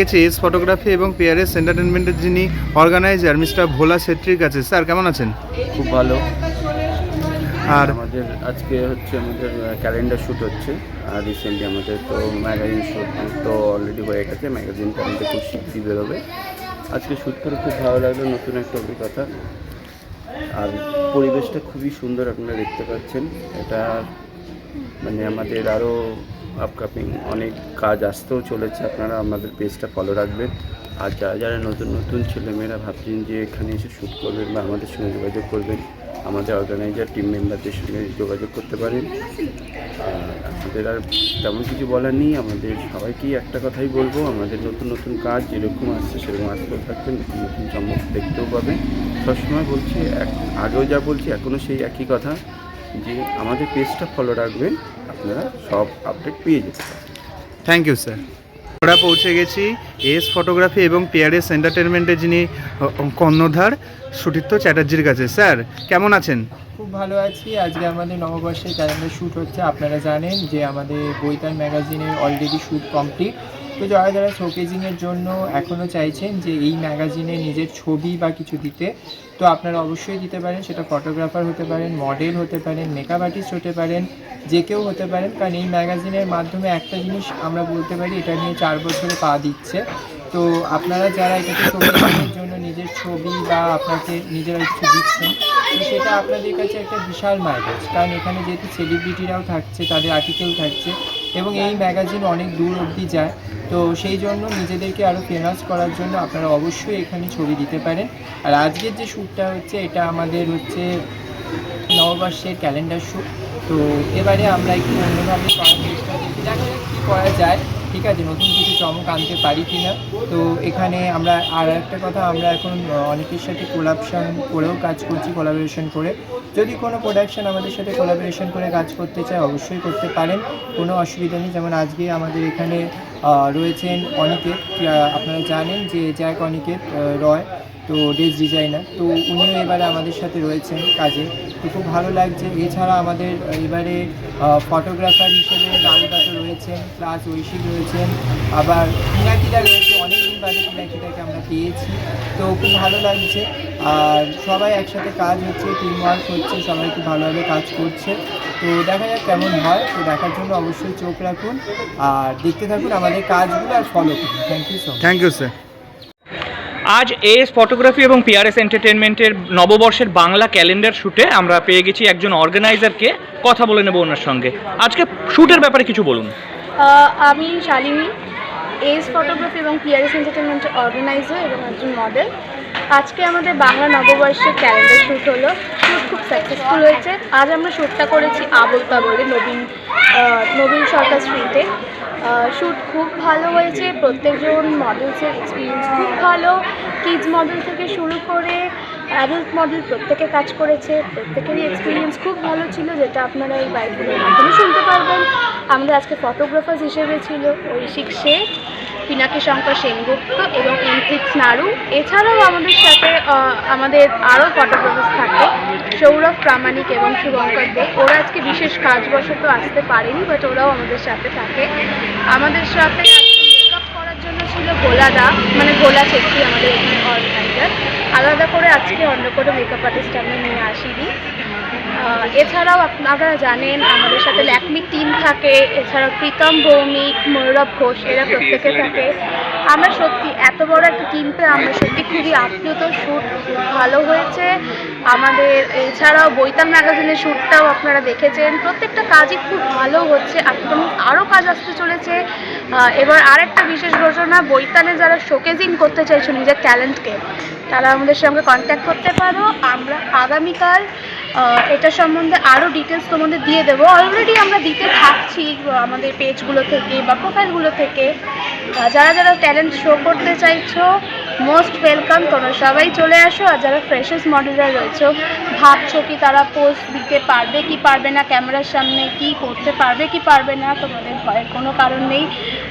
গেছি S photography এবং PRS এন্টারটেনমেন্টের যিনি অর্গানাইজার মিস্টার ভোলা ছেত্রীর কাছে। স্যার কেমন আছেন? খুব ভালো। আর আমাদের আজকে হচ্ছে আমাদের ক্যালেন্ডার শ্যুট হচ্ছে। আর রিসেন্টলি আমাদের তো ম্যাগাজিন শ্যুট তো অলরেডি হয়ে গেছে, ম্যাগাজিনটা আমাদের খুব শীঘ্রই বেরোবে। আজকে শ্যুট করে খুব ভালো লাগলো, নতুন একটা অভিজ্ঞতা। আর পরিবেশটা খুবই সুন্দর, আপনারা দেখতে পাচ্ছেন। এটা মানে আমাদের আরও আপকামিং অনেক কাজ আসতেও চলেছে। আপনারা আমাদের পেজটা ফলো রাখবেন। আর যারা যারা নতুন নতুন ছেলেমেয়েরা ভাবছেন যে এখানে এসে শ্যুট করবেন বা আমাদের সঙ্গে যোগাযোগ করবেন, আমাদের অর্গানাইজার টিম মেম্বারদের সঙ্গে যোগাযোগ করতে পারেন। আর আমাদের আর তেমন কিছু বলার নেই। আমাদের সবাইকেই একটা কথাই বলবো, আমাদের নতুন নতুন কাজ যেরকম আসছে সেরকম আসতেও থাকবেন, নতুন নতুন চমক দেখতেও পাবেন। সবসময় বলছি, আগেও যা বলছি এখনও সেই একই কথা, যে আমাদের পেজটা ফলো রাখবেন, আপনারা সব আপডেট পেয়ে যেতে পারেন। Thank you sir. আমরা পৌঁছে গেছি এস ফটোগ্রাফি এবং পিআরএস এন্টারটেনমেন্টের যিনি কর্ণধার সুতীর্থ চ্যাটার্জির কাছে। স্যার কেমন আছেন? খুব ভালো আছি। আজকে আমাদের নববর্ষের ক্যালেন্ডার শ্যুট হচ্ছে। আপনারা জানেন যে আমাদের বৈতাল ম্যাগাজিনের অলরেডি শ্যুট কমপ্লিট। তো যারা যারা শোকেজিংয়ের জন্য এখনও চাইছেন যে এই ম্যাগাজিনে নিজের ছবি বা কিছু দিতে, তো আপনারা অবশ্যই দিতে পারেন। সেটা ফটোগ্রাফার হতে পারেন, মডেল হতে পারেন, মেকআপ আর্টিস্ট হতে পারেন, যে কেউ হতে পারেন। কারণ এই ম্যাগাজিনের মাধ্যমে একটা জিনিস আমরা বলতে পারি, এটা নিয়ে 4 বছরে পা দিচ্ছে। তো আপনারা যারা এটাকে শোকেজিংয়ের জন্য নিজের ছবি বা আপনাকে নিজেরা কিছু দিচ্ছেন, তো সেটা আপনাদের কাছে একটা বিশাল মাইলেজ। কারণ এখানে যেহেতু সেলিব্রিটিরাও থাকছে, তাদের আর্টিকেল থাকছে এবং এই ম্যাগাজিন অনেক দূর অবধি যায়। তো সেই জন্য নিজেদেরকে আরও ফেমাস করার জন্য আপনারা অবশ্যই এখানে ছবি দিতে পারেন। আর আজকের যে শ্যুটটা হচ্ছে, এটা আমাদের হচ্ছে নববর্ষের ক্যালেন্ডার শ্যুট। তো এবারে আমরা একটু অন্যভাবে করার চেষ্টা করছি, দেখা যাক কী করা যায়। ঠিক আছে, নতুন কিছু চমক আনতে পারি কি না। তো এখানে আমরা আর একটা কথা, আমরা এখন অনেকের সাথে কোলাবোরেশন করে। যদি কোনো প্রোডাকশন আমাদের সাথে কোলাবোরেশন করে কাজ করতে চায়, অবশ্যই করতে পারেন, কোনো অসুবিধা নেই। যেমন আজকে আমাদের এখানে রয়েছেন অনিকেত। আপনারা জানেন যে জ্যাক অনিকেত রয়, তো ড্রেস ডিজাইনার, তো উনিও এবারে আমাদের সাথে রয়েছেন কাজে। তো খুব ভালো লাগছে। এছাড়া আমাদের এবারে ফটোগ্রাফার হিসেবে গানগাতো রয়েছেন, প্লাস ঐশী রয়েছেন, আবার পিনাকিদা রয়েছে। অনেকদিন বাদে পিনাকিদাকে আমরা পেয়েছি, তো খুব ভালো লাগছে। আর সবাই একসাথে কাজ হচ্ছে, টিম ওয়ার্ক হচ্ছে, সবাই খুব ভালোভাবে কাজ করছে। তো দেখা যাক কেমন হয়। তো দেখার জন্য অবশ্যই চোখ রাখুন আর দেখতে থাকুন আমাদের কাজগুলো আর ফলো করুন। Thank you so much. Thank you sir. আজ এস ফটোগ্রাফি এবং পিআরএস এন্টারটেনমেন্টের নববর্ষের বাংলা ক্যালেন্ডার শ্যুটে আমরা পেয়ে গেছি একজন অর্গানাইজারকে। কথা বলে নেব ওনার সঙ্গে। আজকে শ্যুটের ব্যাপারে কিছু বলুন। আমি শালিনী, এস ফটোগ্রাফি এবং পিআরএস এন্টারটেনমেন্টের অর্গানাইজার এবং একজন মডেল। আজকে আমাদের বাংলা নববর্ষের ক্যালেন্ডার শ্যুট হলো। শ্যুট খুব সাকসেসফুল হয়েছে। আজ আমরা শ্যুটটা করেছি আবোল তাবোলে, নবীন সরকার স্ট্রিটে। শ্যুট খুব ভালো হয়েছে। প্রত্যেকজন মডেলসের এক্সপিরিয়েন্স খুব ভালো। কিডস মডেল থেকে শুরু করে অ্যাডাল্ট মডেল প্রত্যেকে কাজ করেছে। প্রত্যেকেরই এক্সপিরিয়েন্স খুব ভালো ছিল, যেটা আপনারা এই বাইকগুলোর মাধ্যমে শুনতে পারবেন। আমাদের আজকে ফটোগ্রাফার হিসেবে ছিল ঐশিক শেখ, পিনাকি শঙ্কর সেনগুপ্ত এবং এনথিক নাড়ু। এছাড়াও আমাদের সাথে আমাদের আরও ফটোগ্রাফার থাকে, সৌরভ প্রামাণিক এবং শুভঙ্কর দে। ওরা আজকে বিশেষ কাজবশত আসতে পারেনি, বাট ওরাও আমাদের সাথে থাকে। আমাদের সাথে মেকআপ করার জন্য ছিল ভোলাদা, মানে ভোলা ছেত্রী আমাদের এখানে অর্গানাইজার। আলাদা করে আজকে অন্য কোনো মেকআপ আর্টিস্ট আমরা নিয়ে আসিনি। এছাড়াও আপনারা জানেন আমাদের সাথে ল্যাকমি টিম থাকে। এছাড়াও প্রীতম ভৌমিক, ময়ূরভ ঘোষ, এরা প্রত্যেকে থাকে। আমরা সত্যি এত বড় একটা টিমকে আমরা সত্যি খুবই আপ্লুত। শ্যুট ভালো হয়েছে আমাদের। এছাড়াও বৈতাল ম্যাগাজিনের শ্যুটটাও আপনারা দেখেছেন। প্রত্যেকটা কাজই খুব ভালো হচ্ছে। আরও কাজ আসতে চলেছে। এবার আরেকটা বিশেষ ঘোষণা, বৈতালে যারা শোকেজিং করতে চাইছো নিজের ট্যালেন্টকে, তারা আমাদের সঙ্গে কন্ট্যাক্ট করতে পারো। আমরা আগামীকাল এটা সম্বন্ধে আরও ডিটেলস তোমাদের দিয়ে দেবো। অলরেডি আমরা দিতে থাকছি আমাদের পেজগুলো থেকে বা প্রোফাইলগুলো থেকে। যারা যারা ট্যালেন্ট শো করতে চাইছো, মোস্ট ওয়েলকাম, তোমরা সবাই চলে আসো। আর যারা ফ্রেশার্স মডেলরা রয়েছে, ভাবছো কি তারা পোস্ট দিতে পারবে কি পারবে না, ক্যামেরার সামনে কি করতে পারবে কি পারবে না, তোমাদের ভয়ের কোনো কারণ নেই।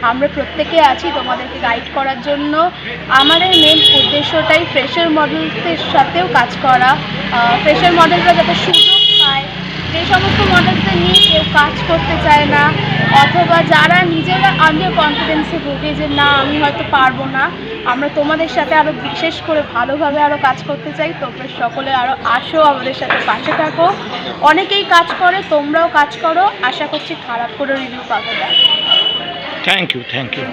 আমরা প্রত্যেকে আছি তোমাদেরকে গাইড করার জন্য। আমাদের মেন উদ্দেশ্যটাই ফ্রেশার মডেলদের সাথেও কাজ করা। ফ্রেশার মডেলরা যাতে সুযোগ পায়, সেই সমস্ত মডেলদের নিয়ে কেউ কাজ করতে চায় না, অথবা যারা নিজেরা আন্ডার কনফিডেন্সে ভোগে যে না আমি হয়তো পারবো না, আমরা তোমাদের সাথে আরও বিশেষ করে ভালোভাবে আরও কাজ করতে চাই। তোমরা সকলে আরও আসো, আমাদের সাথে পাশে থাকো। অনেকেই কাজ করে, তোমরাও কাজ করো, আশা করছি খারাপ করে রিভিউ পাবে না। Thank you.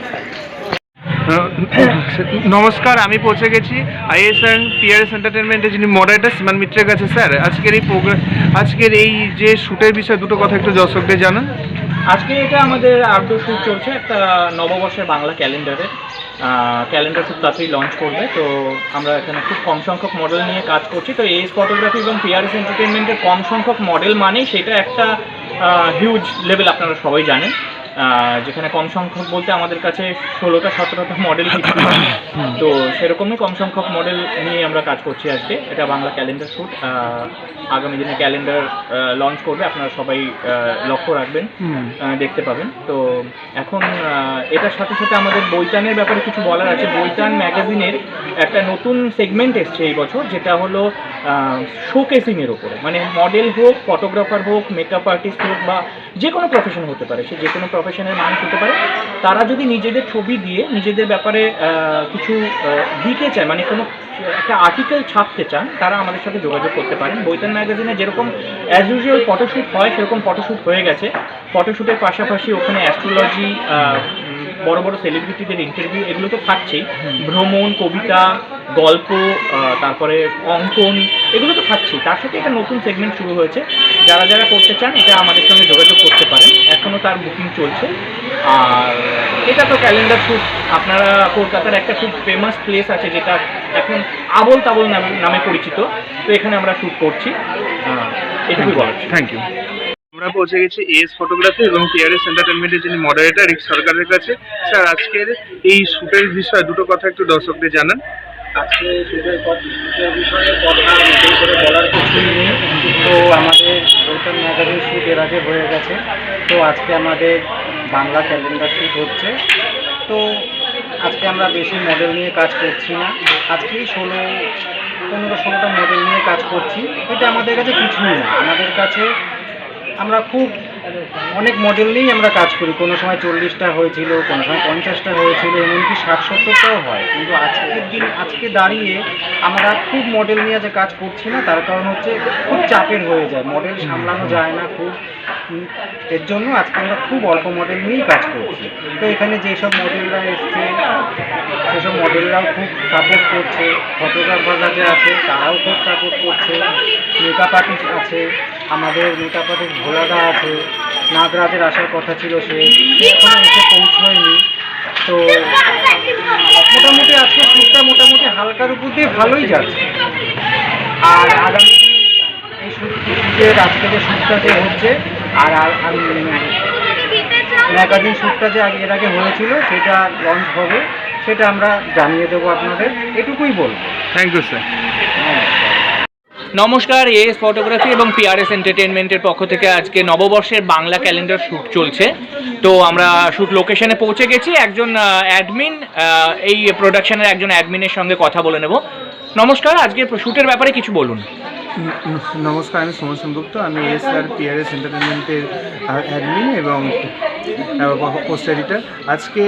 নমস্কার, আমি পৌঁছে গেছি আইএস অ্যান্ড পিআরএস এন্টারটেনমেন্টের যিনি মডারেটর সীমান মিত্রের কাছে। স্যার, আজকের এই যে শ্যুটের বিষয়ে দুটো কথা একটু দর্শকদের জানান। আজকে এটা আমাদের আউটডোর শ্যুট চলছে একটা নববর্ষের বাংলা ক্যালেন্ডারের। ক্যালেন্ডার খুব তাড়াতাড়ি লঞ্চ করবে, তো আমরা এখানে খুব কম সংখ্যক মডেল নিয়ে কাজ করছি। তো এস ফটোগ্রাফি এবং পিআরএস এন্টারটেনমেন্টের কম সংখ্যক মডেল মানেই সেটা একটা হিউজ লেভেল, আপনারা সবাই জানেন। যেখানে কম সংখ্যক বলতে আমাদের কাছে 16টা 17টা মডেল কিছু, তো সেরকমই কম সংখ্যক মডেল নিয়ে আমরা কাজ করছি আজকে। এটা বাংলা ক্যালেন্ডার শ্যুট, আগামী দিনে ক্যালেন্ডার লঞ্চ করবে, আপনারা সবাই লক্ষ্য রাখবেন, দেখতে পাবেন। তো এখন এটার সাথে সাথে আমাদের বইতানের ব্যাপারে কিছু বলার আছে। বইতান ম্যাগাজিনের একটা নতুন সেগমেন্ট এসছে এই বছর, যেটা হলো শোকেসিংয়ের ওপরে। মানে মডেল হোক, ফটোগ্রাফার হোক, মেকআপ আর্টিস্ট হোক, বা যে কোনো প্রফেশন হতে পারে, সে যে কোনো প্রফেশনের মানুষ হতে পারে, তারা যদি নিজেদের ছবি দিয়ে নিজেদের ব্যাপারে কিছু দিতে চায়, মানে কোনো একটা আর্টিকেল ছাপতে চান, তারা আমাদের সাথে যোগাযোগ করতে পারেন। বইতান ম্যাগাজিনে যেরকম অ্যাজ ইউজুয়াল ফটোশ্যুট হয়, সেরকম ফটোশ্যুট হয়ে গেছে। ফটোশ্যুটের পাশাপাশি ওখানে অ্যাস্ট্রোলজি, বড় বড় সেলিব্রিটিদের ইন্টারভিউ, এগুলো তো থাকছেই। ভ্রমণ, কবিতা, গল্প, তারপরে অঙ্কন, এগুলো তো থাকছেই। তার সাথে একটা নতুন সেগমেন্ট শুরু হয়েছে। যারা যারা করতে চান, এটা আমাদের সঙ্গে যোগাযোগ করতে পারেন। এখনও তার বুকিং চলছে। আর এটা তো ক্যালেন্ডার শ্যুট, আপনারা কলকাতার একটা খুব ফেমাস প্লেস আছে যেটা এখন আবল তাবল নামে পরিচিত, তো এখানে আমরা শ্যুট করছি। এটুকুই বলার। Thank you. আমরা পৌঁছে গেছি এস ফটোগ্রাফি এবং পিআরএস এন্টারটেনমেন্টের যিনি মডারেটর রিক সরকারের কাছে। স্যার, আজকের এই শ্যুটের বিষয়ে দুটো কথা একটু দর্শকদের জানান। আজকে শ্যুটের বিষয়ে কথা নতুন করে বলার কিছুই নেই। তো আমাদের বইতান ম্যাগাজিন শ্যুট এর আগে হয়ে গেছে, তো আজকে আমাদের বাংলা ক্যালেন্ডার শ্যুট হচ্ছে। তো আজকে আমরা বেশি মডেল নিয়ে কাজ করছি না, আজকেই 15-16টা মডেল নিয়ে কাজ করছি। এটা আমাদের কাছে কিছুই না, আমাদের কাছে আমরা খুব অনেক মডেল নিয়েই আমরা কাজ করি। কোনো সময় 40টা হয়েছিল, কোনো সময় 50টা হয়েছিল, এমনকি 60-70টাও হয়। কিন্তু আজকে দাঁড়িয়ে আমরা খুব মডেল নিয়ে যে কাজ করছি না, তার কারণ হচ্ছে খুব চাপের হয়ে যায়, মডেল সামলানো যায় না খুব। এর জন্য আজকে আমরা খুব অল্প মডেল নিয়েই কাজ করছি। তো এখানে যেসব মডেলরা এসছে, সেসব মডেলরাও খুব সাপোর্ট করছে। ফটোগ্রাফাররা যে আছে, তারাও খুব সাপোর্ট করছে। মেকআপ আর্টিস্ট আছে, আমাদের মেকআপ আর্টিস্ট ভোলাদা আছে। নাগরাজের আসার কথা ছিল, সে এখনো এসে পৌঁছয়নি। তো মোটামুটি আজকে শ্যুটটা মোটামুটি হালকার উপর দিয়ে ভালোই যাচ্ছে। আর আগামী দিন এই শ্যুটের আজকে যে শ্যুটটা যে হচ্ছে, আর ম্যাগাজিন শ্যুটটা যে এর আগে হয়েছিল, সেটা লঞ্চ হবে, সেটা আমরা জানিয়ে দেবো আপনাদের। এটুকুই বলবো। Thank you sir. নমস্কার, এস ফটোগ্রাফি এবং পিআরএস এন্টারটেনমেন্টের পক্ষ থেকে আজকে নববর্ষের বাংলা ক্যালেন্ডার শ্যুট চলছে। তো আমরা শ্যুট লোকেশনে পৌঁছে গেছি। একজন অ্যাডমিন, এই প্রোডাকশনের একজন অ্যাডমিনের সঙ্গে কথা বলে নেব। নমস্কার, আজকে শ্যুটের ব্যাপারে কিছু বলুন। নমস্কার, আমি সুমন সেনগুপ্ত। আমি এস আর পিআরএস এন্টারটেনমেন্টের অ্যাডমিন এবং পোস্ট এডিটর। আজকে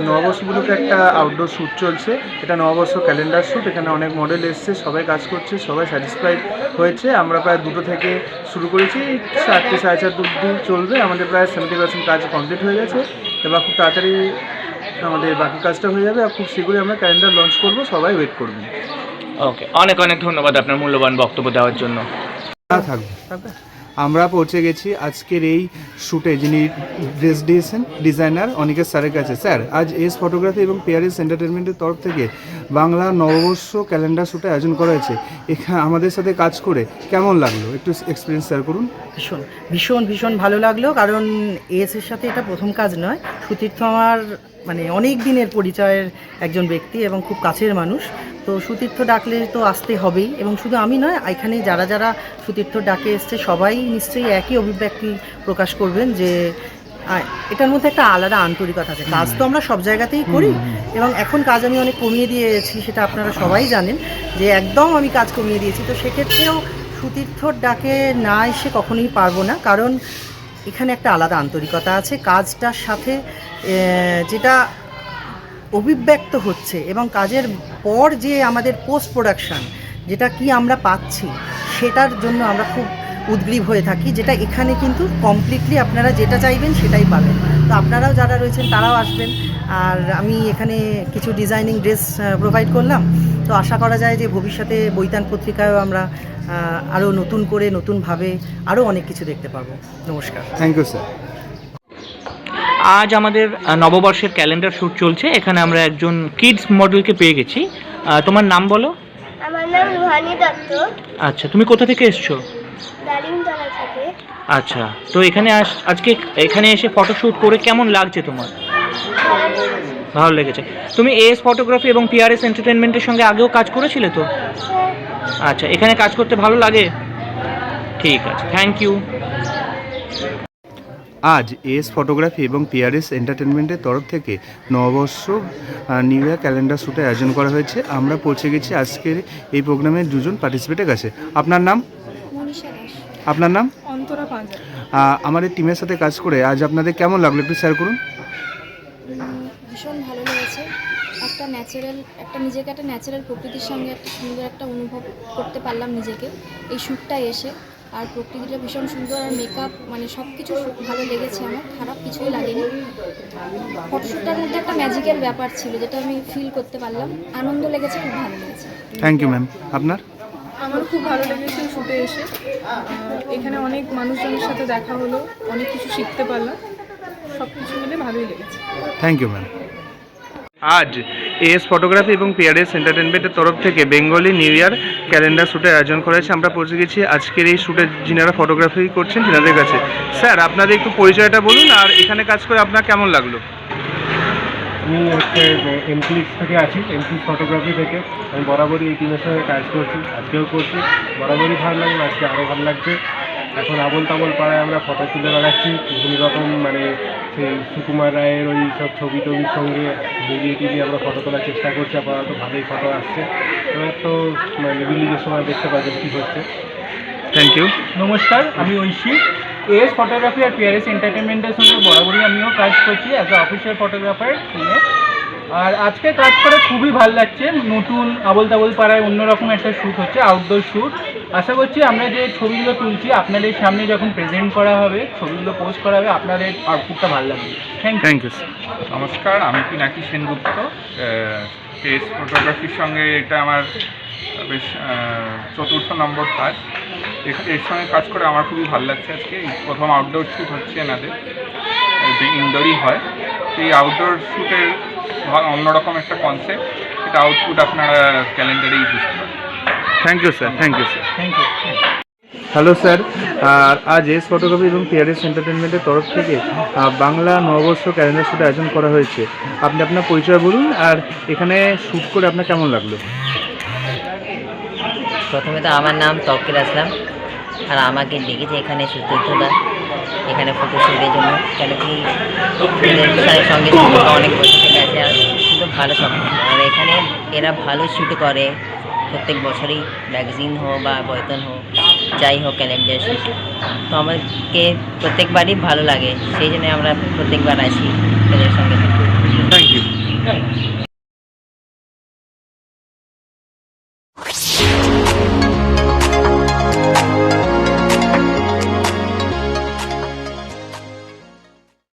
নববর্ষ উপলক্ষে একটা আউটডোর শ্যুট চলছে। এটা নববর্ষ ক্যালেন্ডার শ্যুট। এখানে অনেক মডেল এসছে, সবাই কাজ করছে, সবাই স্যাটিসফাইড হয়েছে। আমরা প্রায় 2টো থেকে শুরু করেছি, 4টে 4:30 অবধি চলবে। আমাদের প্রায় 70% কাজ কমপ্লিট হয়ে গেছে, এবার খুব তাড়াতাড়ি আমাদের বাকি কাজটা হয়ে যাবে। আর খুব শীঘ্রই আমরা ক্যালেন্ডার লঞ্চ করব, সবাই ওয়েট করবেন। ওকে, অনেক অনেক ধন্যবাদ আপনার মূল্যবান বক্তব্য দেওয়ার জন্য। থাকবে। আমরা পৌঁছে গেছি আজকের এই শ্যুটে, যিনি ড্রেস ডিজাইনার অনিকেশ স্যারের কাছে। স্যার, আজ এস ফটোগ্রাফি এবং পিআরএস এন্টারটেনমেন্টের তরফ থেকে বাংলা নববর্ষ ক্যালেন্ডার শ্যুটে আয়োজন করা হয়েছে। এখানে আমাদের সাথে কাজ করে কেমন লাগলো, একটু এক্সপিরিয়েন্স শেয়ার করুন। ভীষণ ভালো লাগলো, কারণ এসের সাথে এটা প্রথম কাজ নয়। সুতীর্থ আমার মানে অনেক দিনের পরিচয়ের একজন ব্যক্তি এবং খুব কাছের মানুষ। তো সুতীর্থ ডাকলে তো আসতে হবেই, এবং শুধু আমি নয়, এখানে যারা যারা সুতীর্থ ডাকে এসছে সবাই নিশ্চয়ই একই অভিব্যক্তি প্রকাশ করবেন যে এটার মধ্যে একটা আলাদা আন্তরিকতা আছে। কাজ তো আমরা সব জায়গাতেই করি, এবং এখন কাজ আমি অনেক কমিয়ে দিয়েছি, সেটা আপনারা সবাই জানেন যে একদম আমি কাজ কমিয়ে দিয়েছি। তো সেক্ষেত্রেও সুতীর্থর ডাকে না এসে কখনোই পারবো না, কারণ এখানে একটা আলাদা আন্তরিকতা আছে কাজটার সাথে যেটা অভিব্যক্ত হচ্ছে, এবং কাজের পর যে আমাদের পোস্ট প্রোডাকশান যেটা কি আমরা পাচ্ছি সেটার জন্য আমরা খুব উদ্গ্রীব হয়ে থাকি, যেটা এখানে কিন্তু কমপ্লিটলি আপনারা যেটা চাইবেন সেটাই পাবেন। তো আপনারাও যারা রয়েছেন তারাও আসবেন। আর আমি এখানে কিছু ডিজাইনিং ড্রেস প্রোভাইড করলাম। তো আশা করা যায় যে ভবিষ্যতে বৈতান পত্রিকায়ও আমরা আরও নতুন করে নতুনভাবে আরও অনেক কিছু দেখতে পাবো। নমস্কার। Thank you sir. আজ আমাদের নববর্ষের ক্যালেন্ডার শ্যুট চলছে। এখানে আমরা একজন কিডস মডেলকে পেয়ে গেছি। তোমার নাম বলো। আমার নাম রুহানি দত্ত, আচ্ছা, তুমি কোথা থেকে এসছো? ডালিমতলা থেকে। আচ্ছা, তো এখানে আজকে এখানে এসে ফটোশ্যুট করে কেমন লাগছে তোমার? ভালো লেগেছে। তুমি এস ফটোগ্রাফি এবং পিআরএস এন্টারটেনমেন্টের সঙ্গে আগেও কাজ করেছিলে তো? আচ্ছা, এখানে কাজ করতে ভালো লাগে? ঠিক আছে, থ্যাংক ইউ। আজ এস ফটোগ্রাফি এবং পিআরএস এন্টারটেনমেন্টের তরফ থেকে নববর্ষ নিউ ইয়ার ক্যালেন্ডার শ্যুটের আয়োজন করা হয়েছে। আমরা পৌঁছে গেছি আজকের এই প্রোগ্রামের দুজন পার্টিসিপেটের কাছে। আপনার নাম? আপনার নাম? অন্তরা পাঁজা। আমার এই টিমের সাথে কাজ করে আজ আপনাদের কেমন লাগলো একটু শেয়ার করুন। ভীষণ ভালো লেগেছে। নিজেকে একটা ন্যাচারাল প্রকৃতির সঙ্গে একটা সুন্দর একটা অনুভব করতে পারলাম নিজেকে এই শ্যুটটা এসে। আর প্রকৃতিটা ভীষণ সুন্দর, আর মেকআপ মানে সব কিছু ভালো লেগেছে আমার, খারাপ কিছুই লাগেনি। ফটোশ্যুটটার মধ্যে একটা ম্যাজিক্যাল ব্যাপার ছিল যেটা আমি ফিল করতে পারলাম, আনন্দ লেগেছে, খুব ভালো লেগেছে। Thank you ma'am. আপনার? আমার খুব ভালো লেগেছে শুটে এসে। এখানে অনেক মানুষজনের সাথে দেখা হলো, অনেক কিছু শিখতে পারলাম, সব কিছু মিলে ভালোই লেগেছে। Thank you ma'am. আজ এস ফটোগ্রাফি এবং পিআরএস এন্টারটেনমেন্টের তরফ থেকে বেঙ্গলি নিউ ইয়ার ক্যালেন্ডার শ্যুটের আয়োজন করা হয়েছে। আমরা পৌঁছে গেছি আজকের এই শ্যুটে যিনারা ফটোগ্রাফি করছেন তিনাদের কাছে। স্যার, আপনাদের একটু পরিচয়টা বলুন, আর এখানে কাজ করে আপনার কেমন লাগলো? আমি এমপ্লিক্স থেকে আছি, এমপ্লিক্স ফটোগ্রাফি থেকে। আমি বরাবরই এই টিমের সঙ্গে কাজ করছি, আজকেও করছি। বরাবরই ভালো লাগে, আজকে আরও ভালো লাগছে। এখন আবল তাবল পাড়ায় আমরা ফটো তুলে বেড়াচ্ছি বিভিন্ন রকম, মানে সেই সুকুমার রায়ের ওই সব ছবি টবির সঙ্গে মিলিয়ে টিলিয়ে আমরা ফটো তোলার চেষ্টা করছি। আপাতত ভালোই ফটো আসছে। এবার তো মানে রিলিজের সময় দেখতে পাবেন কী হচ্ছে। Thank you. নমস্কার, আমি ঐশী। এস ফটোগ্রাফি আর পিআরএস এন্টারটেনমেন্টের সঙ্গে বরাবরই আমিও কাজ করছি অ্যাজ এ অফিসিয়াল ফটোগ্রাফার টিমে। আর আজকে কাজ করে খুবই ভালো লাগছে। নতুন আবল তাবল পাড়ায় অন্যরকম একটা শ্যুট হচ্ছে, আউটডোর শ্যুট। আশা করছি আমরা যে ছবিগুলো তুলছি আপনাদের সামনে যখন প্রেজেন্ট করা হবে, ছবিগুলো পোস্ট করা হবে, আপনাদের আউটপুটটা ভালো লাগবে। Thank you sir. নমস্কার, আমি পিনাকি সেনগুপ্ত। এস ফটোগ্রাফির সঙ্গে এটা আমার বেশ 4র্থ নম্বর কাজ। এর সঙ্গে কাজ করে আমার খুবই ভালো লাগছে। আজকে প্রথম আউটডোর শ্যুট হচ্ছে এনাদের, যে ইনডোরই হয়। এই আউটডোর শ্যুটের অন্যরকম একটা কনসেপ্ট, এটা আউটপুট আপনারা ক্যালেন্ডারেই বুঝতে পারেন। Thank you sir. Thank you sir. Thank you. Hello sir, আর আজ এস ফটোগ্রাফি এবং পিআরএস এন্টারটেনমেন্টের তরফ থেকে বাংলা নববর্ষ ক্যালেন্ডার শ্যুট আয়োজন করা হয়েছে। আপনি আপনার পরিচয় বলুন, আর এখানে শ্যুট করে আপনার কেমন লাগলো? প্রথমে তো আমার নাম তৌকির আসলাম, আর আমাকে ডেকেছে এখানে সুতীর্থদা এখানে ফটোশ্যুটের জন্য। কেন কি এদের সঙ্গে অনেক বছর থেকে আছে, আর কিন্তু ভালো সম্পর্ক। আর এখানে এরা ভালো শ্যুট করে প্রত্যেক বছরই, ম্যাগাজিন হোক বা বৈতন হোক, যাই হোক ক্যালেন্ডার শ্যুট। তো আমাকে প্রত্যেকবারই ভালো লাগে, সেই জন্য আমরা প্রত্যেকবার আসি এদের সঙ্গে। Thank you.